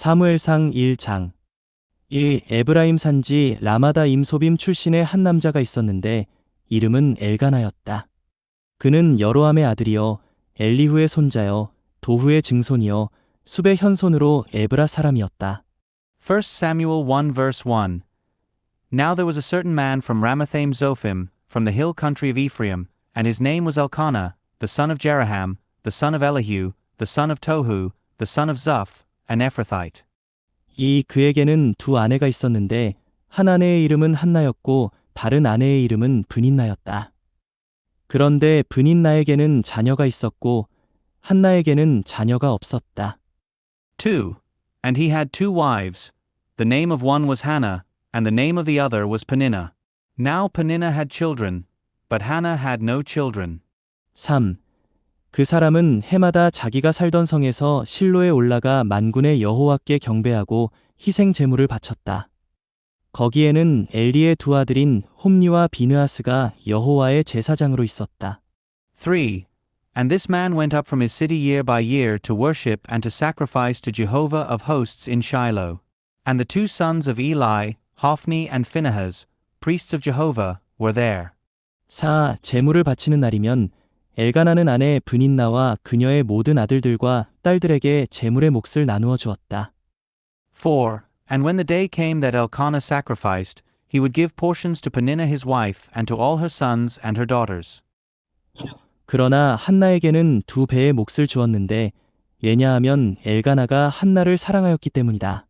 사무엘상 1장 1. 에브라임 산지 라마다 임소빔 출신의 한 남자가 있었는데 이름은 엘가나였다. 그는 여로함의 아들이요 엘리후의 손자요 도후의 증손이요 숲의 현손으로 에브라 사람이었다. 1 Samuel 1 verse 1. Now there was a certain man from Ramathaim Zophim, from the hill country of Ephraim, and his name was Elkanah, the son of Jeraham, the son of Elihu, the son of Tohu, the son of Zuph, an Ephrathite. 그에게는 두 아내가 있었는데 한 아내의 이름은 한나였고 다른 아내의 이름은 브닌나였다. 그런데 브닌나에게는 자녀가 있었고 한나에게는 자녀가 없었다. 2. And he had two wives. The name of one was Hannah, and the name of the other was Peninnah. Now Peninnah had children, but Hannah had no children. 3. 그 사람은 해마다 자기가 살던 성에서 실로에 올라가 만군의 여호와께 경배하고 희생 제물을 바쳤다. 거기에는 엘리의 두 아들인 홈니와 비느하스가 여호와의 제사장으로 있었다. 3. And this man went up from his city year by year to worship and to sacrifice to Jehovah of hosts in Shiloh. And the two sons of Eli, Hophni and Phinehas, priests of Jehovah, were there. 4. 제물을 바치는 날이면 엘가나는 아내 브닌나와 그녀의 모든 아들들과 딸들에게 제물의 몫을 나누어 주었다. 4. And when the day came that Elkanah sacrificed, he would give portions to Peninnah his wife and to all her sons and her daughters. 그러나 한나에게는 두 배의 몫을 주었는데 왜냐하면 엘가나가 한나를 사랑하였기 때문이다.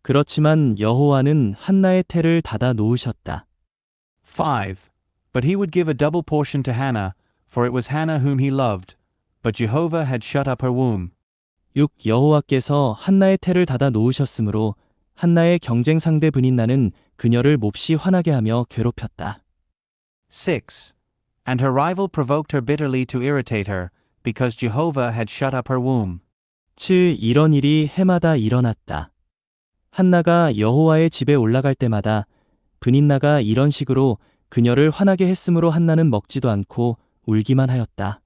그렇지만 여호와는 한나의 태를 닫아 놓으셨다. 5. But he would give a double portion to Hannah, for it was Hannah whom he loved, but Jehovah had shut up her womb. 6. 여호와께서 한나의 태를 닫아 놓으셨으므로 한나의 경쟁 상대 브닌나는 그녀를 몹시 화나게 하며 괴롭혔다. 6. And her rival provoked her bitterly to irritate her, because Jehovah had shut up her womb. 7. 이런 일이 해마다 일어났다. 한나가 여호와의 집에 올라갈 때마다 브닌나가 이런 식으로 그녀를 화나게 했으므로 한나는 먹지도 않고 울기만 하였다.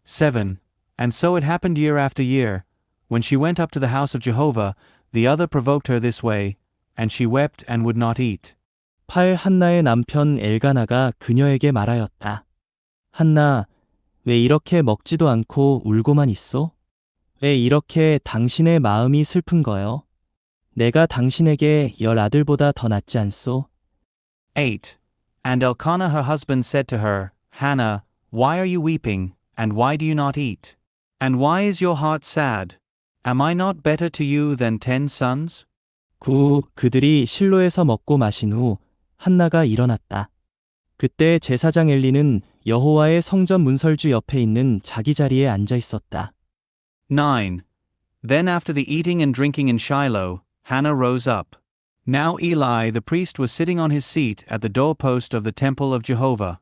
7. And so it happened year after year. When she went up to the house of Jehovah, the other provoked her this way, and she wept and would not eat. 8. 한나의 남편 엘가나가 그녀에게 말하였다. 한나, 왜 이렇게 먹지도 않고 울고만 있소? 왜 이렇게 당신의 마음이 슬픈 거요? 내가 당신에게 10 아들보다 더 낫지 않소? 8. And Elkanah her husband said to her, Hannah, why are you weeping, and why do you not eat? And why is your heart sad? Am I not better to you than 10 sons? 9. 그들이 실로에서 먹고 마신 후 한나가 일어났다. 그때 제사장 엘리는 여호와의 성전 문설주 옆에 있는 자기 자리에 앉아 있었다. 9. Then after the eating and drinking in Shiloh, Hannah rose up. Now Eli the priest was sitting on his seat at the doorpost of the temple of Jehovah.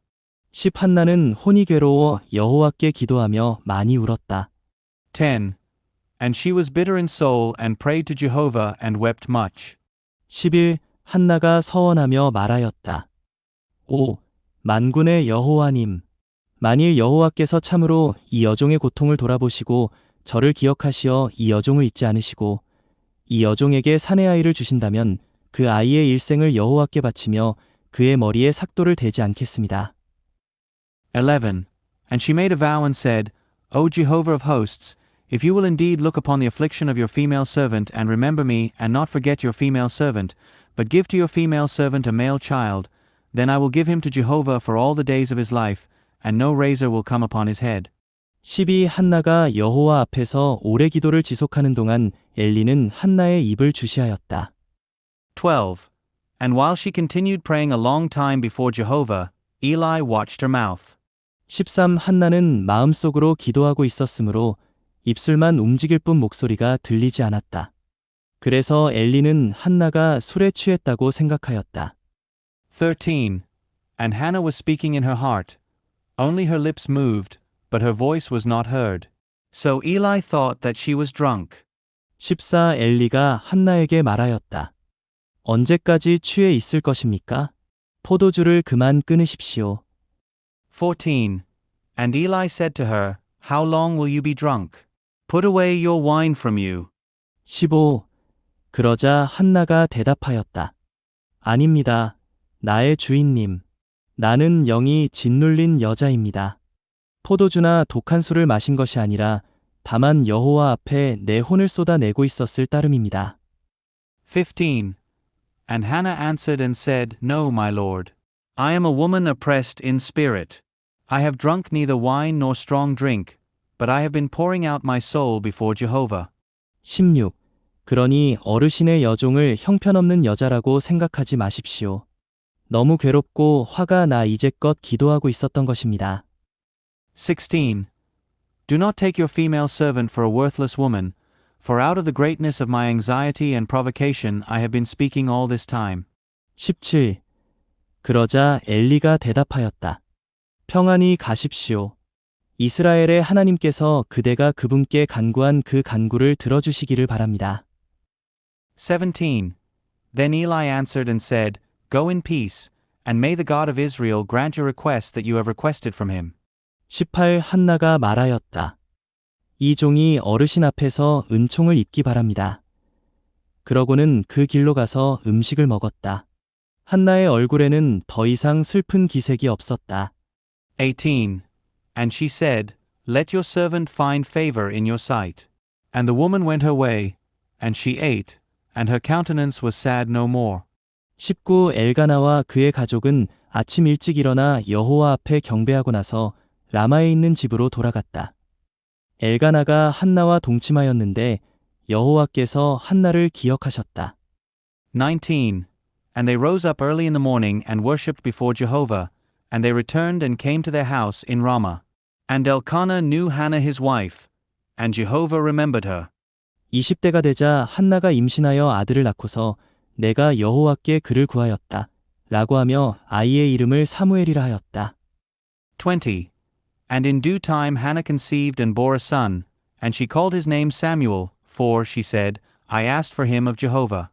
10. 한나는 혼이 괴로워 여호와께 기도하며 많이 울었다. 10. And she was bitter in soul and prayed to Jehovah and wept much. 11. 한나가 서원하며 말하였다. 5. 만군의 여호와님, 만일 여호와께서 참으로 이 여종의 고통을 돌아보시고 저를 기억하시어 이 여종을 잊지 않으시고 이 여종에게 사내 아이를 주신다면 그 아이의 일생을 여호와께 바치며 그의 머리에 삭도를 대지 않겠습니다. 11. And she made a vow and said, O Jehovah of hosts, if you will indeed look upon the affliction of your female servant and remember me and not forget your female servant, but give to your female servant a male child, then I will give him to Jehovah for all the days of his life, and no razor will come upon his head. 12. 한나가 여호와 앞에서 오래 기도를 지속하는 동안 엘리는 한나의 입을 주시하였다. 12. And while she continued praying a long time before Jehovah, Eli watched her mouth. 13. 한나는 마음속으로 기도하고 있었으므로 입술만 움직일 뿐 목소리가 들리지 않았다. 그래서 엘리는 한나가 술에 취했다고 생각하였다. 13. And Hannah was speaking in her heart. Only her lips moved, but her voice was not heard. So Eli thought that she was drunk. 14. 엘리가 한나에게 말하였다. 언제까지 취해 있을 것입니까? 포도주를 그만 끊으십시오. 14. And Eli said to her, How long will you be drunk? Put away your wine from you. 15. 그러자 한나가 대답하였다. 아닙니다. 나의 주인님. 나는 영이 짓눌린 여자입니다. 포도주나 독한 술을 마신 것이 아니라 다만 여호와 앞에 내 혼을 쏟아내고 있었을 따름입니다. 15. And Hannah answered and said, No, my lord. I am a woman oppressed in spirit. I have drunk neither wine nor strong drink, but I have been pouring out my soul before Jehovah. 16. 그러니 어르신의 여종을 형편없는 여자라고 생각하지 마십시오. 너무 괴롭고 화가 나 이제껏 기도하고 있었던 것입니다. 16. Do not take your female servant for a worthless woman, for out of the greatness of my anxiety and provocation I have been speaking all this time. 17. 그러자 엘리가 대답하였다. 평안히 가십시오. 이스라엘의 하나님께서 그대가 그분께 간구한 그 간구를 들어주시기를 바랍니다. 17. Then Eli answered and said, Go in peace, and may the God of Israel grant your request that you have requested from him. 18. 한나가 말하였다. 이 종이 어르신 앞에서 은총을 입기 바랍니다. 그러고는 그 길로 가서 음식을 먹었다. 한나의 얼굴에는 더 이상 슬픈 기색이 없었다. 18. And she said, Let your servant find favor in your sight. And the woman went her way, and she ate, and her countenance was sad no more. 19. 엘가나와 그의 가족은 아침 일찍 일어나 여호와 앞에 경배하고 나서 라마에 있는 집으로 돌아갔다. 엘가나가 한나와 동침하였는데 여호와께서 한나를 기억하셨다. 19. And they rose up early in the morning and worshipped before Jehovah, and they returned and came to their house in Ramah. And Elkanah knew Hannah his wife, and Jehovah remembered her. 20대가 되자 한나가 임신하여 아들을 낳고서 내가 여호와께 그를 구하였다. 라고 하며 아이의 이름을 사무엘이라 하였다. 20. And in due time Hannah conceived and bore a son, and she called his name Samuel, for, she said, I asked for him of Jehovah.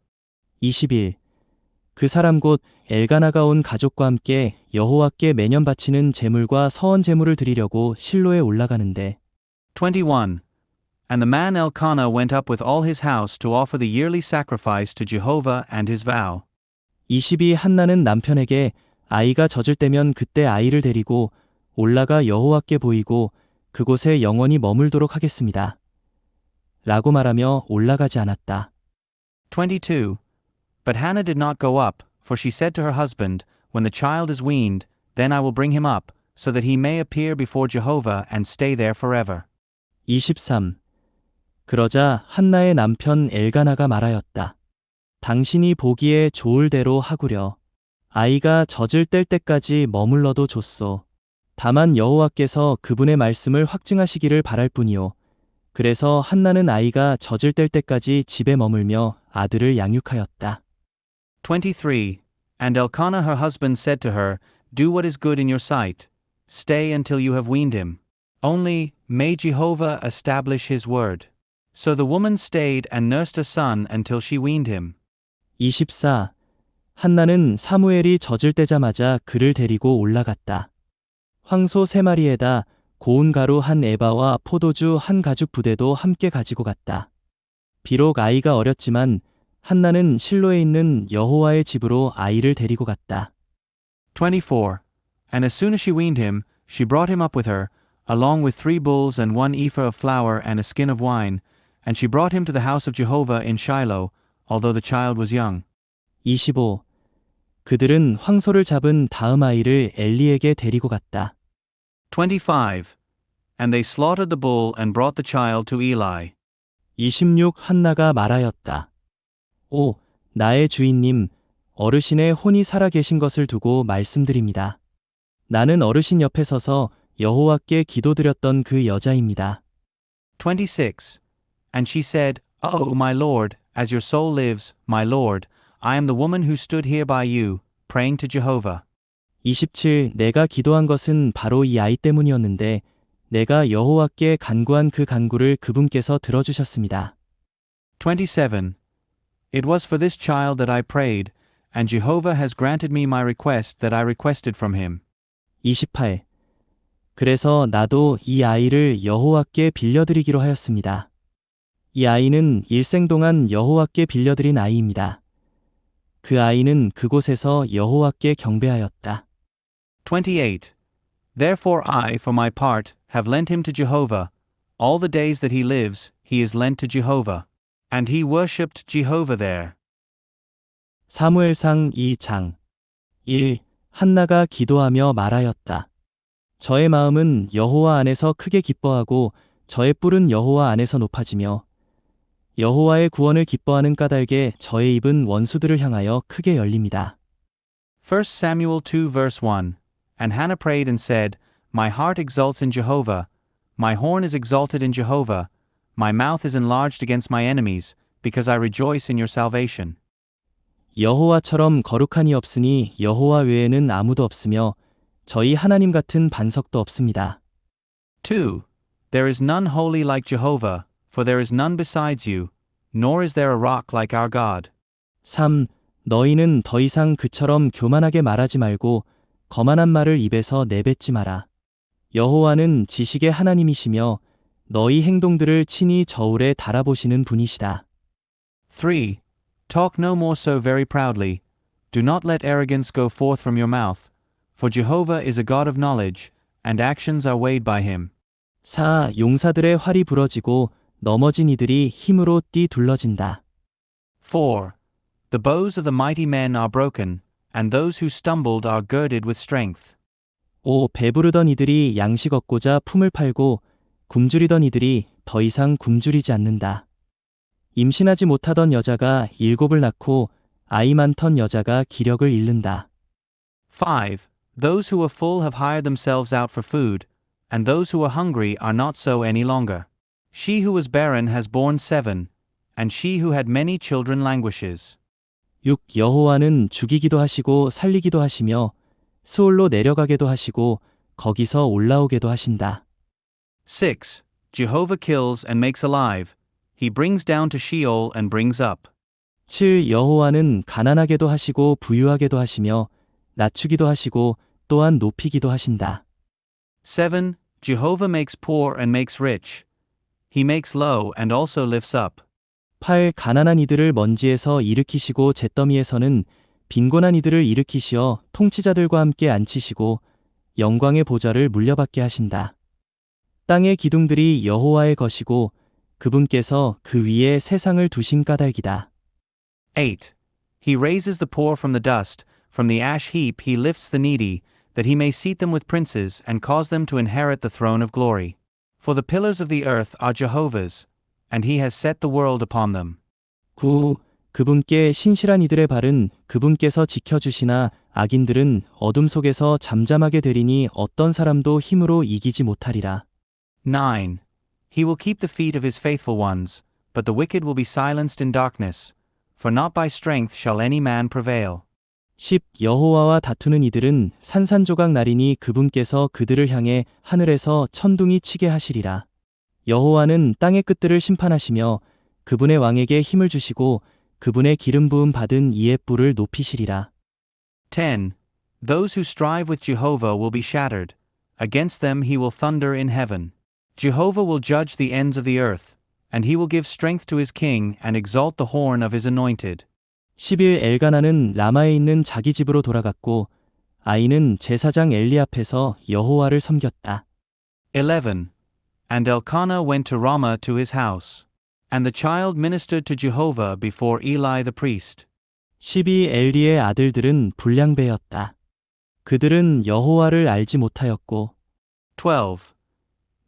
21. 그 사람 곧 엘가나가 온 가족과 함께 여호와께 매년 바치는 제물과 서원 제물을 드리려고 실로에 올라가는데 21. And the man Elkanah went up with all his house to offer the yearly sacrifice to Jehovah and his vow. 22. 한나는 남편에게 아이가 젖을 때면 그때 아이를 데리고 올라가 여호와께 보이고 그곳에 영원히 머물도록 하겠습니다. 라고 말하며 올라가지 않았다. 22. But Hannah did not go up, for she said to her husband, When the child is weaned, then I will bring him up, so that he may appear before Jehovah and stay there forever. 23. 그러자 한나의 남편 엘가나가 말하였다. 당신이 보기에 좋을 대로 하구려. 아이가 젖을 뗄 때까지 머물러도 좋소. 다만 여호와께서 그분의 말씀을 확증하시기를 바랄 뿐이요. 그래서 한나는 아이가 젖을 뗄 때까지 집에 머물며 아들을 양육하였다. 23. And Elkanah her husband said to her, Do what is good in your sight. Stay until you have weaned him. Only, may Jehovah establish his word. So the woman stayed and nursed a son until she weaned him. 24. 한나는 사무엘이 젖을 떼자마자 그를 데리고 올라갔다. 황소 3마리에다 고운 가루 1에바와 포도주 1가죽 부대도 함께 가지고 갔다. 비록 아이가 어렸지만 한나는 실로에 있는 여호와의 집으로 아이를 데리고 갔다. 24. And as soon as she weaned him, she brought him up with her, along with 3 bulls and 1 ephah of flour and a skin of wine, and she brought him to the house of Jehovah in Shiloh, although the child was young. 25. 그들은 황소를 잡은 다음 아이를 엘리에게 데리고 갔다. 25. And they slaughtered the bull and brought the child to Eli. 26. 한나가 말하였다. 오, 나의 주인님, 어르신의 혼이 살아계신 것을 두고 말씀드립니다. 나는 어르신 옆에 서서 여호와께 기도드렸던 그 여자입니다. 26. And she said, Oh, my lord, as your soul lives, my lord, I am the woman who stood here by you, praying to Jehovah. 27. 내가 기도한 것은 바로 이 아이 때문이었는데 내가 여호와께 간구한 그 간구를 그분께서 들어주셨습니다. 27. It was for this child that I prayed, and Jehovah has granted me my request that I requested from him. 28. 그래서 나도 이 아이를 여호와께 빌려드리기로 하였습니다. 이 아이는 일생 동안 여호와께 빌려드린 아이입니다. 그 아이는 그곳에서 여호와께 경배하였다. 28. Therefore I, for my part, have lent him to Jehovah. All the days that he lives, he is lent to Jehovah. And he worshipped Jehovah there. 사무엘상 2장 1. 한나가 기도하며 말하였다. 저의 마음은 여호와 안에서 크게 기뻐하고 저의 뿔은 여호와 안에서 높아지며 여호와의 구원을 기뻐하는 까닭에 저의 입은 원수들을 향하여 크게 열립니다. 1 Samuel 2 verse 1. And Hannah prayed and said, My heart exults in Jehovah. My horn is exalted in Jehovah. My mouth is enlarged against my enemies, because I rejoice in your salvation. 여호와처럼 거룩한 이 없으니 여호와 외에는 아무도 없으며 저희 하나님 같은 반석도 없습니다. 2. There is none holy like Jehovah, for there is none besides you, nor is there a rock like our God. 3. 너희는 더 이상 그처럼 교만하게 말하지 말고 거만한 말을 입에서 내뱉지 마라. 여호와는 지식의 하나님이시며 너희 행동들을 친히 저울에 달아보시는 분이시다. 3. Talk no more so very proudly. Do not let arrogance go forth from your mouth, for Jehovah is a God of knowledge, and actions are weighed by him. 4. 용사들의 활이 부러지고 넘어진 이들이 힘으로 띠둘러진다. 4. The bows of the mighty men are broken, and those who stumbled are girded with strength. 5. 배부르던 이들이 양식 얻고자 품을 팔고 굶주리던 이들이 더 이상 굶주리지 않는다. 임신하지 못하던 여자가 7을 낳고 아이 많던 여자가 기력을 잃는다. 5. Those who are full have hired themselves out for food, and those who are hungry are not so any longer. She who was barren has borne 7, and she who had many children languishes. 6. 여호와는 죽이기도 하시고 살리기도 하시며 스올로 내려가게도 하시고 거기서 올라오게도 하신다. 6. Jehovah kills and makes alive. He brings down to Sheol and brings up. 7. 여호와는 가난하게도 하시고 부유하게도 하시며 낮추기도 하시고 또한 높이기도 하신다. 7. Jehovah makes poor and makes rich. He makes low and also lifts up. 8. 가난한 이들을 먼지에서 일으키시고 잿더미에서는 빈곤한 이들을 일으키시어 통치자들과 함께 앉히시고 영광의 보좌를 물려받게 하신다. 땅의 기둥들이 여호와의 것이고 그분께서 그 위에 세상을 두신 까닭이다. 8. He raises the poor from the dust, from the ash heap he lifts the needy, that he may seat them with princes and cause them to inherit the throne of glory. For the pillars of the earth are Jehovah's, and he has set the world upon them. 9. 그분께 신실한 이들의 발은 그분께서 지켜주시나 악인들은 어둠 속에서 잠잠하게 되리니 어떤 사람도 힘으로 이기지 못하리라. 9. He will keep the feet of his faithful ones, but the wicked will be silenced in darkness, for not by strength shall any man prevail. 10. 여호와와 다투는 이들은 산산조각 나리니 그분께서 그들을 향해 하늘에서 천둥이 치게 하시리라. 여호와는 땅의 끝들을 심판하시며 그분의 왕에게 힘을 주시고 그분의 기름 부음 받은 이의 뿔을 높이시리라. 10. Those who strive with Jehovah will be shattered. Against them he will thunder in heaven. Jehovah will judge the ends of the earth, and he will give strength to his king and exalt the horn of his anointed. 11. 엘가나는 라마에 있는 자기 집으로 돌아갔고 아이는 제사장 엘리 앞에서 여호와를 섬겼다. 11. And Elkanah went to Ramah to his house. And the child ministered to Jehovah before Eli the priest. 12. 엘리의 아들들은 불량배였다. 그들은 여호와를 알지 못하였고 12.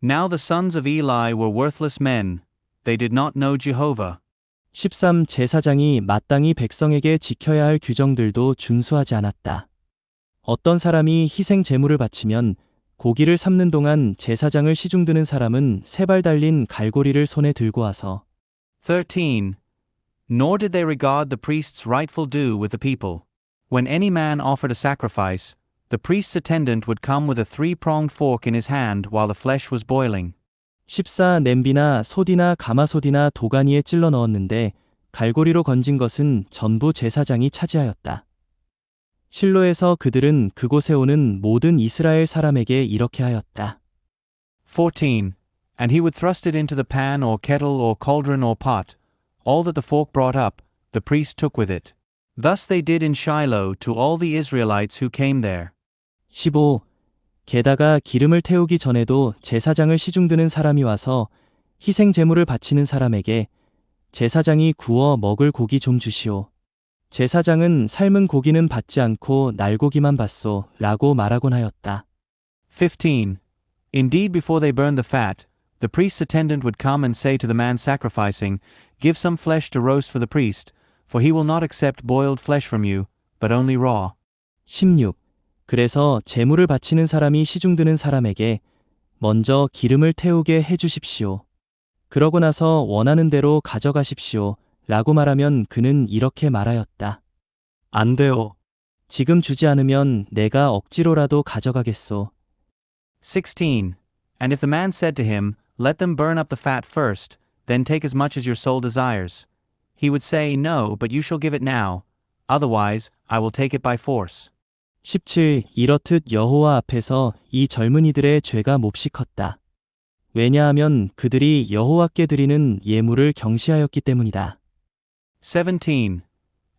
Now the sons of Eli were worthless men. They did not know Jehovah. 13. 제사장이 마땅히 백성에게 지켜야 할 규정들도 준수하지 않았다. 어떤 사람이 희생 제물을 바치면 고기를 삶는 동안 제사장을 시중드는 사람은 세 발 달린 갈고리를 손에 들고 와서 13. Nor did they regard the priest's rightful due with the people. When any man offered a sacrifice, the priest's attendant would come with a 3-pronged fork in his hand while the flesh was boiling. 14. 냄비나 솥이나 가마솥이나 도가니에 찔러 넣었는데 갈고리로 건진 것은 전부 제사장이 차지하였다. 실로에서 그들은 그곳에 오는 모든 이스라엘 사람에게 이렇게 하였다. 14. And he would thrust it into the pan or kettle or cauldron or pot. All that the fork brought up, the priest took with it. Thus they did in Shiloh to all the Israelites who came there. 15. 게다가 기름을 태우기 전에도 제사장을 시중드는 사람이 와서 희생 제물을 바치는 사람에게 제사장이 구워 먹을 고기 좀 주시오. 제사장은 삶은 고기는 받지 않고 날고기만 받소 라고 말하곤 하였다. 15. Indeed, before they burned the fat, the priest's attendant would come and say to the man sacrificing, Give some flesh to roast for the priest, for he will not accept boiled flesh from you, but only raw. 16. 그래서 제물을 바치는 사람이 시중드는 사람에게 먼저 기름을 태우게 해 주십시오. 그러고 나서 원하는 대로 가져가십시오. 라고 말하면 그는 이렇게 말하였다. 안 돼요. 지금 주지 않으면 내가 억지로라도 가져가겠소. 16. And if the man said to him, Let them burn up the fat first, then take as much as your soul desires, he would say, No, but you shall give it now, otherwise I will take it by force. 17. 이렇듯 여호와 앞에서 이 젊은이들의 죄가 몹시 컸다. 왜냐하면 그들이 여호와께 드리는 예물을 경시하였기 때문이다. 17.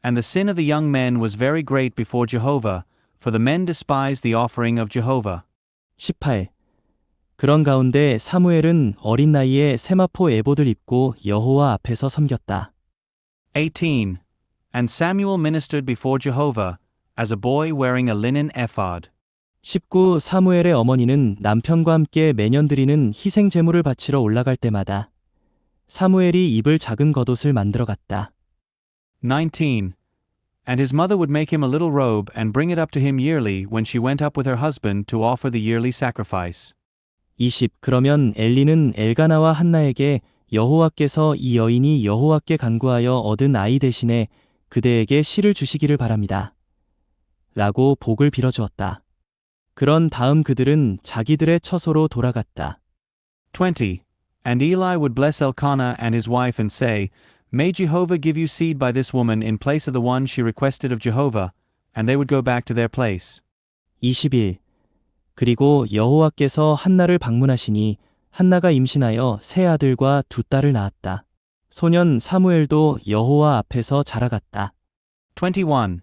And the sin of the young men was very great before Jehovah, for the men despised the offering of Jehovah. 18. 그런 가운데 사무엘은 어린 나이에 세마포 에봇을 입고 여호와 앞에서 섬겼다. 18. And Samuel ministered before Jehovah, as a boy wearing a linen ephod. 19. 사무엘의 어머니는 남편과 함께 매년 드리는 희생 제물을 바치러 올라갈 때마다 사무엘이 입을 작은 겉옷을 만들어 갔다. 19. And his mother would make him a little robe and bring it up to him yearly when she went up with her husband to offer the yearly sacrifice. 20. 그러면 엘리는 엘가나와 한나에게 여호와께서 이 여인이 여호와께 간구하여 얻은 아이 대신에 그대에게 씨를 주시기를 바랍니다. 라고 복을 빌어주었다. 그런 다음 그들은 자기들의 처소로 돌아갔다. 20. And Eli would bless Elkanah and his wife and say, May Jehovah give you seed by this woman in place of the one she requested of Jehovah, and they would go back to their place. 21. 그리고 여호와께서 한나를 방문하시니 한나가 임신하여 세 아들과 두 딸을 낳았다. 소년 사무엘도 여호와 앞에서 자라갔다. 21.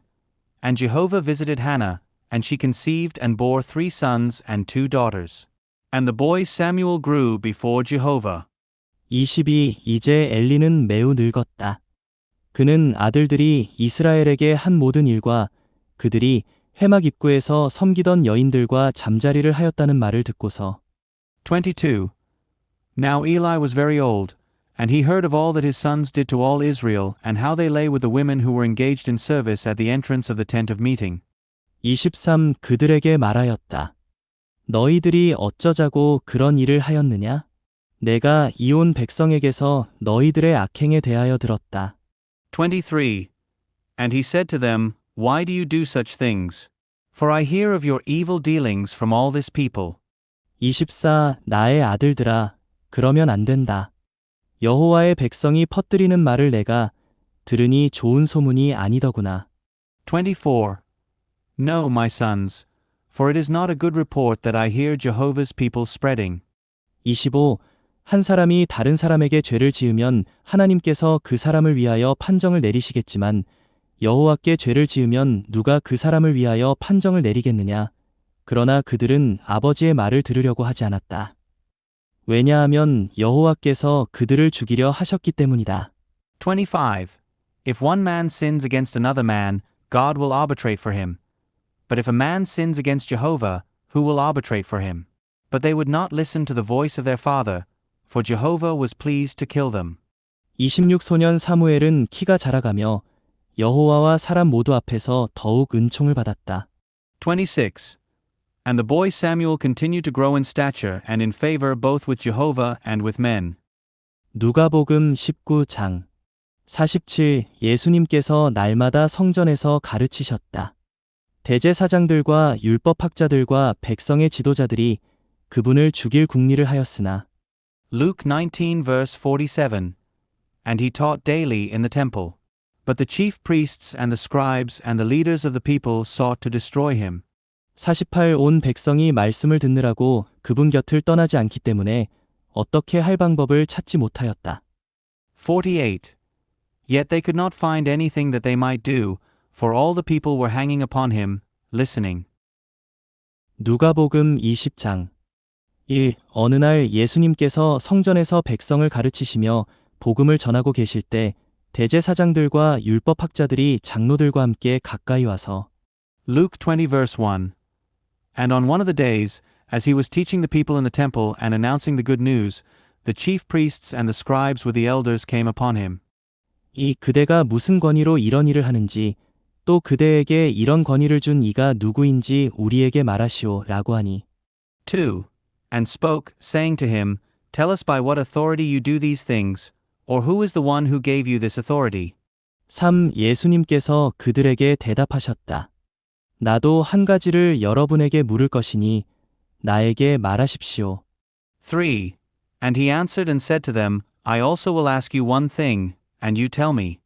And Jehovah visited Hannah, and she conceived and bore 3 sons and 2 daughters. And the boy Samuel grew before Jehovah. 22. 이제 엘리는 매우 늙었다. 그는 아들들이 이스라엘에게 한 모든 일과 그들이 회막 입구에서 섬기던 여인들과 잠자리를 하였다는 말을 듣고서 22. Now Eli was very old, and he heard of all that his sons did to all Israel, and how they lay with the women who were engaged in service at the entrance of the tent of meeting. 23. 그들에게 말하였다. 너희들이 어쩌자고 그런 일을 하였느냐? 내가 이온 백성에게서 너희들의 악행에 대하여 들었다. 23. And he said to them, Why do you do such things? For I hear of your evil dealings from all this people. 24. 나의 아들들아, 그러면 안 된다. 여호와의 백성이 퍼뜨리는 말을 내가 들으니 좋은 소문이 아니더구나. 24. No, my sons, for it is not a good report that I hear Jehovah's people spreading. 25. 한 사람이 다른 사람에게 죄를 지으면 하나님께서 그 사람을 위하여 판정을 내리시겠지만 여호와께 죄를 지으면 누가 그 사람을 위하여 판정을 내리겠느냐? 그러나 그들은 아버지의 말을 들으려고 하지 않았다. 왜냐하면 여호와께서 그들을 죽이려 하셨기 때문이다. 25. If one man sins against another man, God will arbitrate for him. But if a man sins against Jehovah, who will arbitrate for him? But they would not listen to the voice of their father, for Jehovah was pleased to kill them. 26. 소년 사무엘은 키가 자라가며 여호와와 사람 모두 앞에서 더욱 은총을 받았다. 26. And the boy Samuel continued to grow in stature and in favor both with Jehovah and with men. 누가복음 19장 47. 예수님께서 날마다 성전에서 가르치셨다. 대제사장들과 율법학자들과 백성의 지도자들이 그분을 죽일 궁리를 하였으나 Luke 19 verse 47. And he taught daily in the temple. But the chief priests and the scribes and the leaders of the people sought to destroy him. 48. 온 백성이 말씀을 듣느라고 그분 곁을 떠나지 않기 때문에 어떻게 할 방법을 찾지 못하였다. 48. Yet they could not find anything that they might do, for all the people were hanging upon him, listening. 누가복음 20장 1. 어느 날 예수님께서 성전에서 백성을 가르치시며 복음을 전하고 계실 때 대제사장들과 율법학자들이 장로들과 함께 가까이 와서 Luke 20 verse 1. And on one of the days, as he was teaching the people in the temple and announcing the good news, the chief priests and the scribes with the elders came upon him. 이 그대가 무슨 권위로 이런 일을 하는지 또 그대에게 이런 권위를 준 이가 누구인지 우리에게 말하시오 라고 하니 2. And spoke, saying to him, Tell us by what authority you do these things, or who is the one who gave you this authority? 3. 예수님께서 그들에게 대답하셨다. 나도 한 가지를 여러분에게 물을 것이니 나에게 말하십시오. 3. And he answered and said to them, I also will ask you one thing, and you tell me.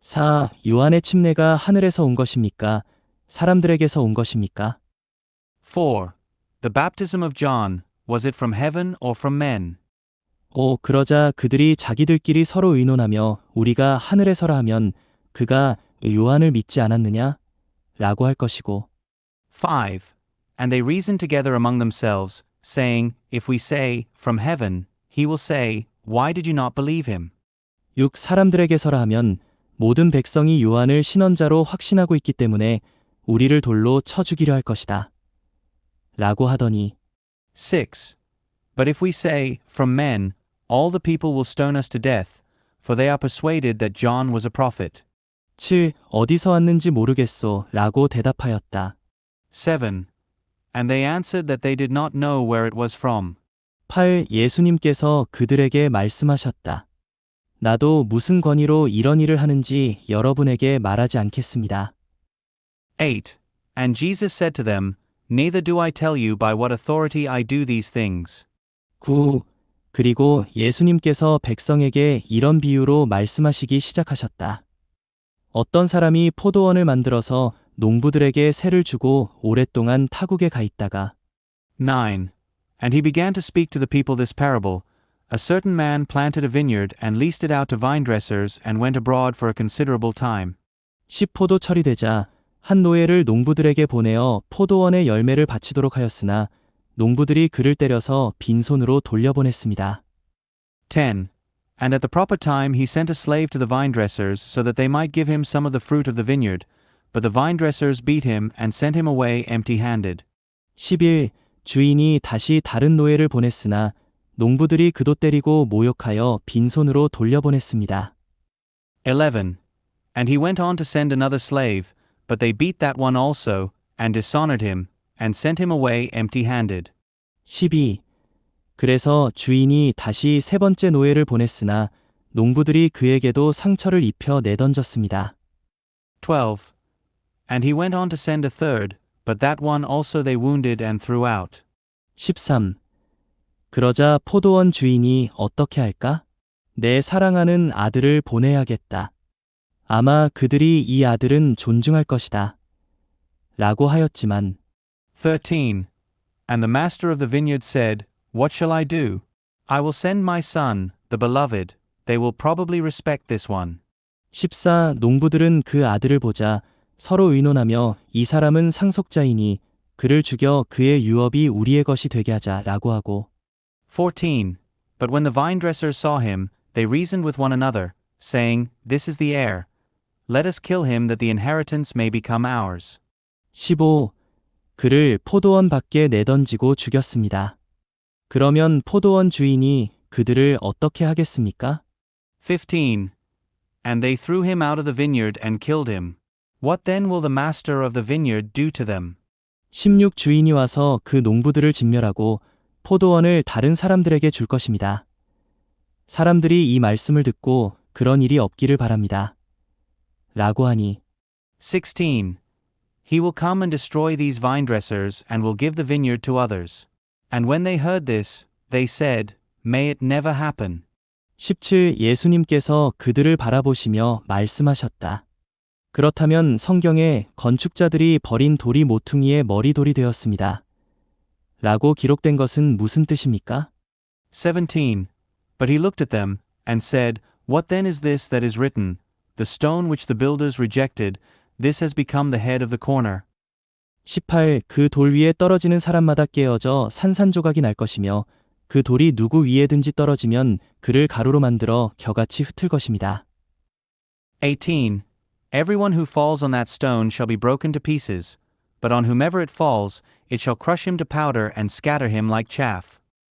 4. 요한의 침례가 하늘에서 온 것입니까? 사람들에게서 온 것입니까? 4. The baptism of John, was it from heaven or from men? 5. 그러자 그들이 자기들끼리 서로 의논하며 우리가 하늘에서라 하면 그가 요한을 믿지 않았느냐? 라고 할 것이고 5. And they reasoned together among themselves, saying, If we say, From heaven, he will say, Why did you not believe him? 6. 사람들에게서라 하면 모든 백성이 요한을 신언자로 확신하고 있기 때문에 우리를 돌로 쳐 죽이려 할 것이다. 라고 하더니 6. But if we say, From men, all the people will stone us to death, for they are persuaded that John was a prophet. 7. 어디서 왔는지 모르겠소 라고 대답하였다. 7. And they answered that they did not know where it was from. 8. 예수님께서 그들에게 말씀하셨다. 나도 무슨 권위로 이런 일을 하는지 여러분에게 말하지 않겠습니다. 8. And Jesus said to them, Neither do I tell you by what authority I do these things. 9. 그리고 예수님께서 백성에게 이런 비유로 말씀하시기 시작하셨다. 어떤 사람이 포도원을 만들어서 농부들에게 세를 주고 오랫동안 타국에 가 있다가 9. And he began to speak to the people this parable. A certain man planted a vineyard and leased it out to vinedressers and went abroad for a considerable time. 10. 포도철이 되자 한 노예를 농부들에게 보내어 포도원의 열매를 바치도록 하였으나 농부들이 그를 때려서 빈손으로 돌려보냈습니다. 10. And at the proper time he sent a slave to the vinedressers so that they might give him some of the fruit of the vineyard, but the vinedressers beat him and sent him away empty-handed. 11. 주인이 다시 다른 노예를 보냈으나 농부들이 그도 때리고 모욕하여 빈손으로 돌려보냈습니다. 11. And he went on to send another slave, but they beat that one also, and dishonored him, and sent him away empty-handed. 12. 그래서 주인이 다시 세 번째 노예를 보냈으나 농부들이 그에게도 상처를 입혀 내던졌습니다. 12. And he went on to send a third, but that one also they wounded and threw out. 13. 그러자 포도원 주인이 어떻게 할까? 내 사랑하는 아들을 보내야겠다. 아마 그들이 이 아들은 존중할 것이다. 라고 하였지만 13. And the master of the vineyard said, What shall I do? I will send my son, the beloved. They will probably respect this one. 14. 농부들은 그 아들을 보자 서로 의논하며 이 사람은 상속자이니 그를 죽여 그의 유업이 우리의 것이 되게 하자 라고 하고 14. But when the vinedressers saw him, they reasoned with one another, saying, This is the heir. Let us kill him that the inheritance may become ours. 15. 그를 포도원 밖에 내던지고 죽였습니다. 그러면 포도원 주인이 그들을 어떻게 하겠습니까? 15. And they threw him out of the vineyard and killed him. What then will the master of the vineyard do to them? 16. 주인이 와서 그 농부들을 진멸하고 포도원을 다른 사람들에게 줄 것입니다. 사람들이 이 말씀을 듣고 그런 일이 없기를 바랍니다. 라고 하니 16. He will come and destroy these vinedressers and will give the vineyard to others. And when they heard this, they said, May it never happen. 17. 예수님께서 그들을 바라보시며 말씀하셨다. 그렇다면 성경에 건축자들이 버린 돌이 모퉁이의 머리돌이 되었습니다. 라고 기록된 것은 무슨 뜻입니까? 17. But he looked at them, and said, What then is this that is written? The stone which the builders rejected, this has become the head of the corner. 18. 그 돌 위에 떨어지는 사람마다 깨어져 산산조각이 날 것이며 그 돌이 누구 위에든지 떨어지면 그를 가루로 만들어 겨같이 흩을 것입니다. 18. Everyone who falls on that stone shall be broken to pieces, but on whomever it falls, it shall crush him to powder and scatter him like chaff.